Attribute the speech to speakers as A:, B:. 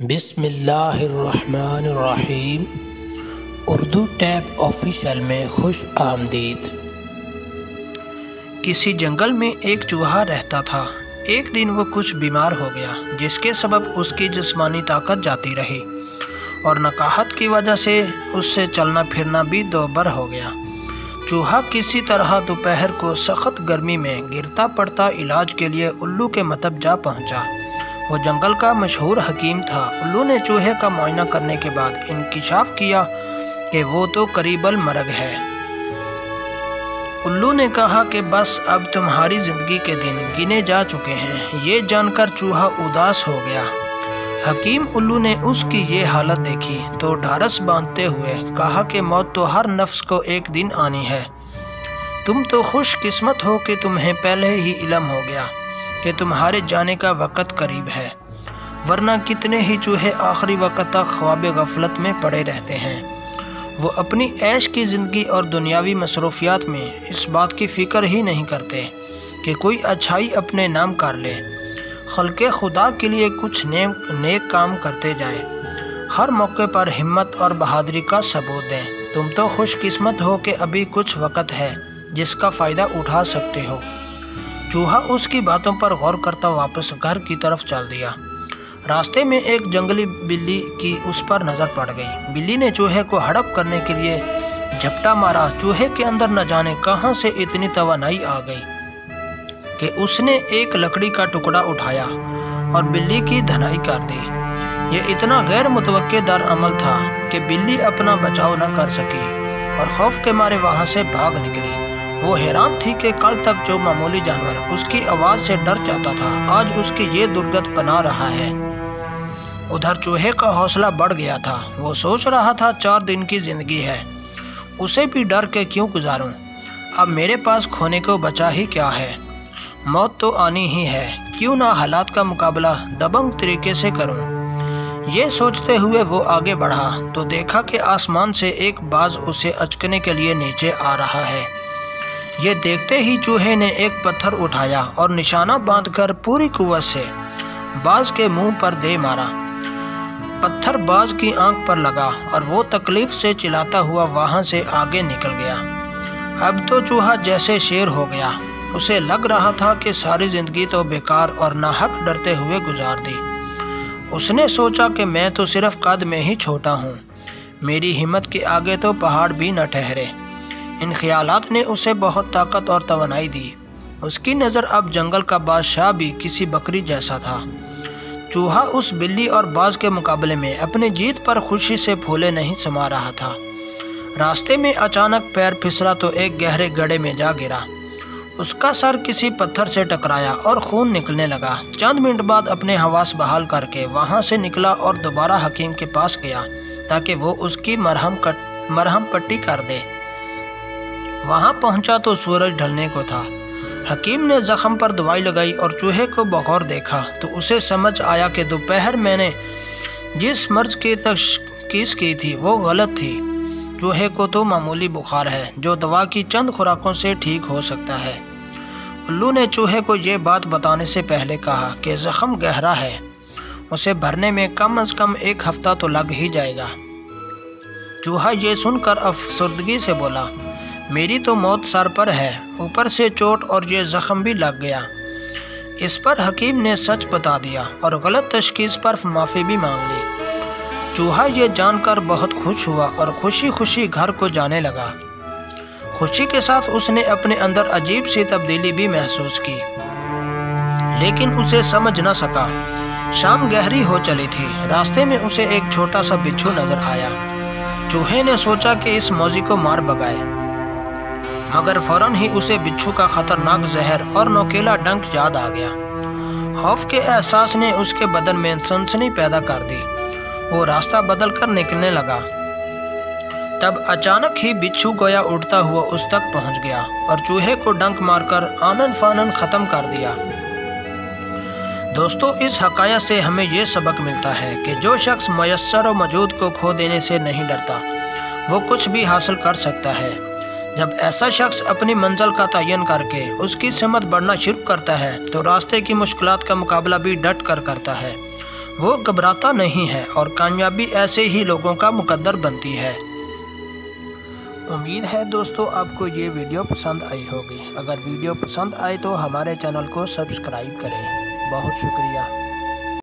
A: بسم اللہ الرحمن الرحیم۔ اردو ٹیب آفیشیل میں خوش آمدید۔
B: کسی جنگل میں ایک چوہا رہتا تھا۔ ایک دن وہ کچھ بیمار ہو گیا، جس کے سبب اس کی جسمانی طاقت جاتی رہی اور نقاہت کی وجہ سے اس سے چلنا پھرنا بھی دوبر ہو گیا۔ چوہا کسی طرح دوپہر کو سخت گرمی میں گرتا پڑتا علاج کے لیے الو کے مطب جا پہنچا۔ وہ جنگل کا مشہور حکیم تھا۔ الو نے چوہے کا معائنہ کرنے کے بعد انکشاف کیا کہ وہ تو قریب المرگ ہے۔ الو نے کہا کہ بس اب تمہاری زندگی کے دن گنے جا چکے ہیں۔ یہ جان کر چوہا اداس ہو گیا۔ حکیم الو نے اس کی یہ حالت دیکھی تو ڈھارس باندھتے ہوئے کہا کہ موت تو ہر نفس کو ایک دن آنی ہے۔ تم تو خوش قسمت ہو کہ تمہیں پہلے ہی علم ہو گیا کہ تمہارے جانے کا وقت قریب ہے، ورنہ کتنے ہی چوہے آخری وقت تک خواب غفلت میں پڑے رہتے ہیں۔ وہ اپنی عیش کی زندگی اور دنیاوی مصروفیات میں اس بات کی فکر ہی نہیں کرتے کہ کوئی اچھائی اپنے نام کر لے۔ خلق خدا کے لیے کچھ نیک کام کرتے جائیں، ہر موقع پر ہمت اور بہادری کا ثبوت دیں۔ تم تو خوش قسمت ہو کہ ابھی کچھ وقت ہے جس کا فائدہ اٹھا سکتے ہو۔ چوہا اس کی باتوں پر غور کرتا واپس گھر کی طرف چل دیا۔ راستے میں ایک جنگلی بلی کی اس پر نظر پڑ گئی۔ بلی نے چوہے کو ہڑپ کرنے کے لیے جھپٹا مارا۔ چوہے کے اندر نہ جانے کہاں سے اتنی توانائی آ گئی کہ اس نے ایک لکڑی کا ٹکڑا اٹھایا اور بلی کی دھنائی کر دی۔ یہ اتنا غیر متوقع عمل تھا کہ بلی اپنا بچاؤ نہ کر سکی اور خوف کے مارے وہاں سے بھاگ نکلی۔ وہ حیران تھی کہ کل تک جو معمولی جانور اس کی آواز سے ڈر جاتا تھا، آج اس کی یہ درگت پنا رہا ہے۔ ادھر چوہے کا حوصلہ بڑھ گیا تھا۔ وہ سوچ رہا تھا 4 دن کی زندگی ہے، اسے بھی ڈر کے کیوں گزاروں؟ اب میرے پاس کھونے کو بچا ہی کیا ہے؟ موت تو آنی ہی ہے، کیوں نہ حالات کا مقابلہ دبنگ طریقے سے کروں؟ یہ سوچتے ہوئے وہ آگے بڑھا تو دیکھا کہ آسمان سے ایک باز اسے اچکنے کے لیے نیچے آ رہا ہے۔ یہ دیکھتے ہی چوہے نے ایک پتھر اٹھایا اور نشانہ باندھ کر پوری قوت سے باز کے منہ پر دے مارا۔ پتھر باز کی آنکھ پر لگا اور وہ تکلیف سے چلاتا ہوا وہاں سے آگے نکل گیا۔ اب تو چوہا جیسے شیر ہو گیا۔ اسے لگ رہا تھا کہ ساری زندگی تو بیکار اور ناحق ڈرتے ہوئے گزار دی۔ اس نے سوچا کہ میں تو صرف قد میں ہی چھوٹا ہوں، میری ہمت کے آگے تو پہاڑ بھی نہ ٹھہرے۔ ان خیالات نے اسے بہت طاقت اور توانائی دی۔ اس کی نظر اب جنگل کا بادشاہ بھی کسی بکری جیسا تھا۔ چوہا اس بلی اور باز کے مقابلے میں اپنی جیت پر خوشی سے پھولے نہیں سما رہا تھا۔ راستے میں اچانک پیر پھسلا تو ایک گہرے گڑھے میں جا گرا۔ اس کا سر کسی پتھر سے ٹکرایا اور خون نکلنے لگا۔ چند منٹ بعد اپنے حواس بحال کر کے وہاں سے نکلا اور دوبارہ حکیم کے پاس گیا تاکہ وہ اس کی مرہم پٹی کر دے۔ وہاں پہنچا تو سورج ڈھلنے کو تھا۔ حکیم نے زخم پر دوائی لگائی اور چوہے کو بغور دیکھا تو اسے سمجھ آیا کہ دوپہر میں نے جس مرض کی تشخیص کی تھی وہ غلط تھی۔ چوہے کو تو معمولی بخار ہے جو دوا کی چند خوراکوں سے ٹھیک ہو سکتا ہے۔ الو نے چوہے کو یہ بات بتانے سے پہلے کہا کہ زخم گہرا ہے، اسے بھرنے میں کم از کم 1 ہفتہ تو لگ ہی جائے گا۔ چوہا یہ سن کر افسردگی سے بولا، میری تو موت سر پر ہے، اوپر سے چوٹ اور یہ زخم بھی لگ گیا۔ اس پر حکیم نے سچ بتا دیا اور غلط تشخیص پر معافی بھی مانگ لی۔ چوہا یہ جان کر بہت خوش ہوا اور خوشی خوشی گھر کو جانے لگا۔ خوشی کے ساتھ اس نے اپنے اندر عجیب سی تبدیلی بھی محسوس کی، لیکن اسے سمجھ نہ سکا۔ شام گہری ہو چلی تھی۔ راستے میں اسے ایک چھوٹا سا بچھو نظر آیا۔ چوہے نے سوچا کہ اس موذی کو مار بگائے، مگر فوراً ہی اسے بچھو کا خطرناک زہر اور نوکیلا ڈنک یاد آ گیا۔ خوف کے احساس نے اس کے بدن میں سنسنی پیدا کر دی۔ وہ راستہ بدل کر نکلنے لگا، تب اچانک ہی بچھو گویا اڑتا ہوا اس تک پہنچ گیا اور چوہے کو ڈنک مار کر آنن فانن ختم کر دیا۔ دوستو، اس حکایت سے ہمیں یہ سبق ملتا ہے کہ جو شخص میسر و موجود کو کھو دینے سے نہیں ڈرتا، وہ کچھ بھی حاصل کر سکتا ہے۔ جب ایسا شخص اپنی منزل کا تعین کر کے اس کی سمت بڑھنا شروع کرتا ہے تو راستے کی مشکلات کا مقابلہ بھی ڈٹ کر کرتا ہے۔ وہ گھبراتا نہیں ہے اور کامیابی ایسے ہی لوگوں کا مقدر بنتی ہے۔
A: امید ہے دوستو آپ کو یہ ویڈیو پسند آئی ہوگی۔ اگر ویڈیو پسند آئے تو ہمارے چینل کو سبسکرائب کریں۔ بہت شکریہ۔